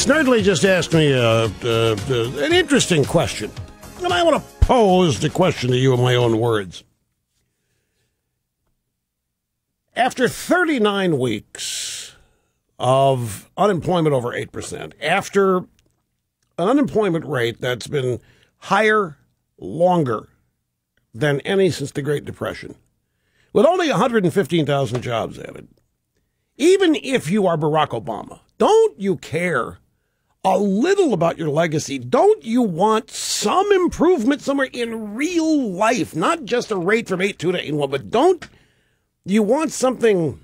Snurdly just asked me an interesting question, and I want to pose the question to you in my own words. After 39 weeks of unemployment over 8%, after an unemployment rate that's been higher longer than any since the Great Depression, with only 115,000 jobs added, even if you are Barack Obama, don't you care a little about your legacy? Don't you want some improvement somewhere in real life, not just a rate from 8.2 to 8.1, but don't you want something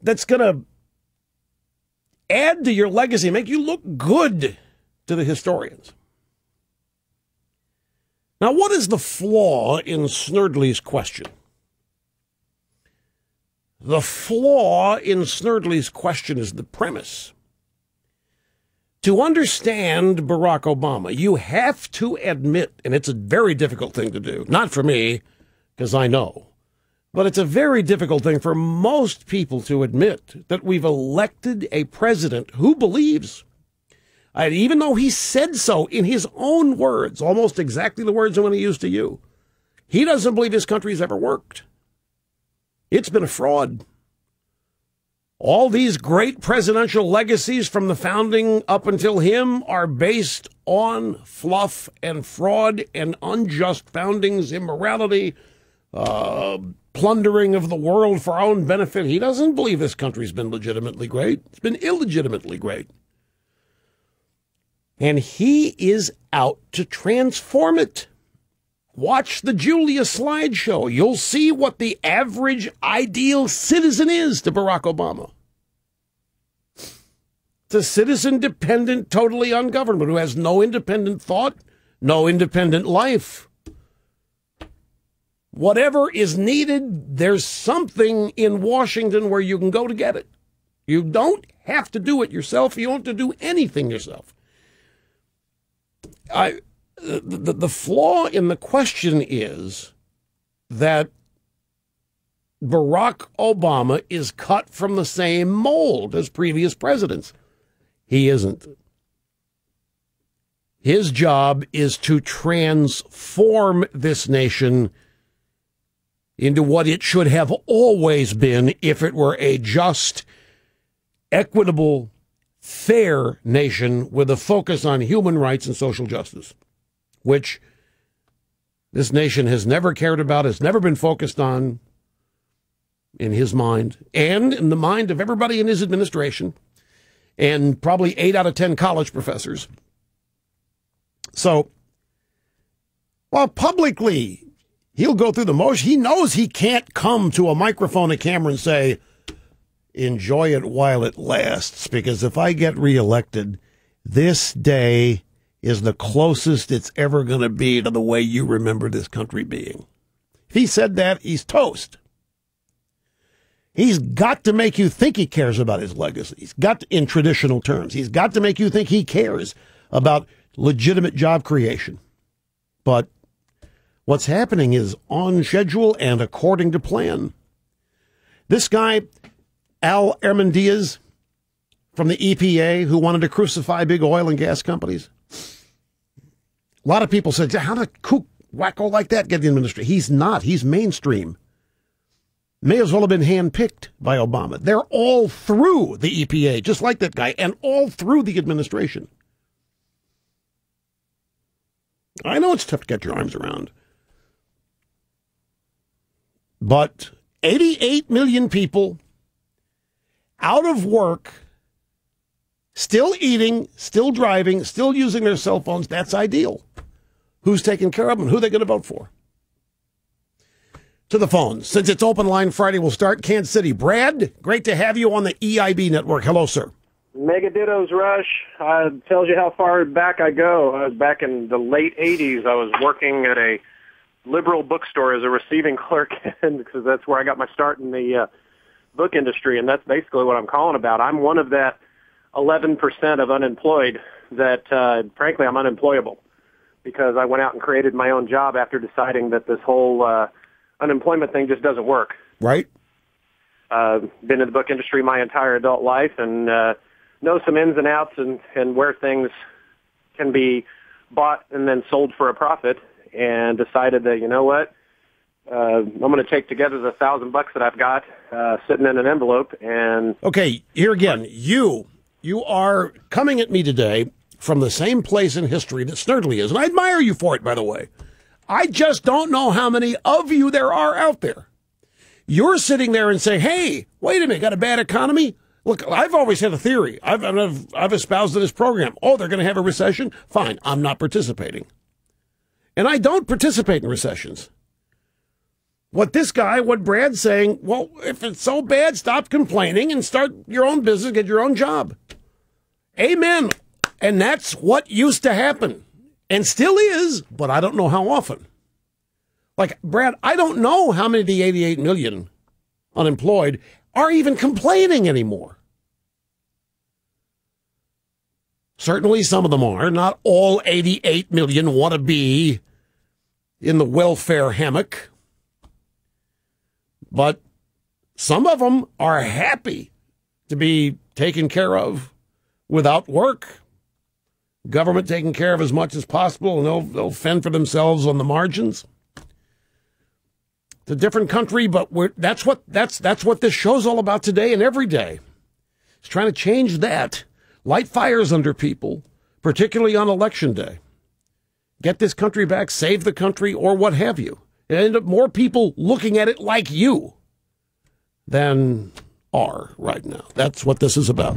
that's going to add to your legacy, make you look good to the historians? Now, what is the flaw in Snurdly's question? The flaw in Snurdly's question is the premise. To understand Barack Obama, you have to admit, and it's a very difficult thing to do, not for me, because I know, but it's a very difficult thing for most people to admit that we've elected a president who believes, even though he said so in his own words, almost exactly the words I'm going to use to you, he doesn't believe this country's ever worked. It's been a fraud. All these great presidential legacies from the founding up until him are based on fluff and fraud and unjust foundings, immorality, plundering of the world for our own benefit. He doesn't believe this country's been legitimately great. It's been illegitimately great. And he is out to transform it. Watch the Julia slideshow. You'll see what the average ideal citizen is to Barack Obama. It's a citizen-dependent, totally ungoverned, who has no independent thought, no independent life. Whatever is needed, there's something in Washington where you can go to get it. You don't have to do it yourself. You don't have to do anything yourself. The flaw in the question is that Barack Obama is cut from the same mold as previous presidents. He isn't. His job is to transform this nation into what it should have always been if it were a just, equitable, fair nation with a focus on human rights and social justice, which this nation has never cared about, has never been focused on in his mind and in the mind of everybody in his administration and probably 8 out of 10 college professors. So while publicly he'll go through the motion, he knows he can't come to a microphone, a camera, and say, enjoy it while it lasts, because if I get reelected, this day is the closest it's ever going to be to the way you remember this country being. If he said that, he's toast. He's got to make you think he cares about his legacy. He's got to, in traditional terms, he's got to make you think he cares about legitimate job creation. But what's happening is on schedule and according to plan. This guy, Al Armandiaz from the EPA, who wanted to crucify big oil and gas companies. A lot of people said, how did a kook wacko like that get the administration? He's not. He's mainstream. May as well have been handpicked by Obama. They're all through the EPA, just like that guy, and all through the administration. I know it's tough to get your arms around. But 88 million people out of work, still eating, still driving, still using their cell phones, that's ideal. Who's taking care of them? Who are they going to vote for? To the phones. Since it's Open Line Friday, we'll start Kansas City. Brad, great to have you on the EIB network. Hello, sir. Mega dittos, Rush. Tells you how far back I go. I was back in the late 80s. I was working at a liberal bookstore as a receiving clerk, because that's where I got my start in the book industry, and that's basically what I'm calling about. I'm one of that 11% of unemployed that, frankly, I'm unemployable, because I went out and created my own job after deciding that this whole unemployment thing just doesn't work. Right. Been in the book industry my entire adult life, and know some ins and outs and where things can be bought and then sold for a profit, and decided that, you know what, I'm going to take together the $1,000 that I've got sitting in an envelope. And okay, here again, you are coming at me today from the same place in history that Snerdley is, and I admire you for it, by the way. I just don't know how many of you there are out there. You're sitting there and saying, hey, wait a minute, got a bad economy? Look, I've always had a theory. I've espoused in this program. Oh, they're going to have a recession? Fine, I'm not participating. And I don't participate in recessions. What Brad's saying, well, if it's so bad, stop complaining and start your own business, get your own job. Amen. And that's what used to happen and still is, but I don't know how often. Like, Brad, I don't know how many of the 88 million unemployed are even complaining anymore. Certainly some of them are. Not all 88 million want to be in the welfare hammock. But some of them are happy to be taken care of without work. Government taking care of as much as possible, and they'll fend for themselves on the margins. It's a different country, but that's what this show's all about today and every day. It's trying to change that. Light fires under people, particularly on Election Day. Get this country back, save the country, or what have you. It ended up more people looking at it like you than are right now. That's what this is about.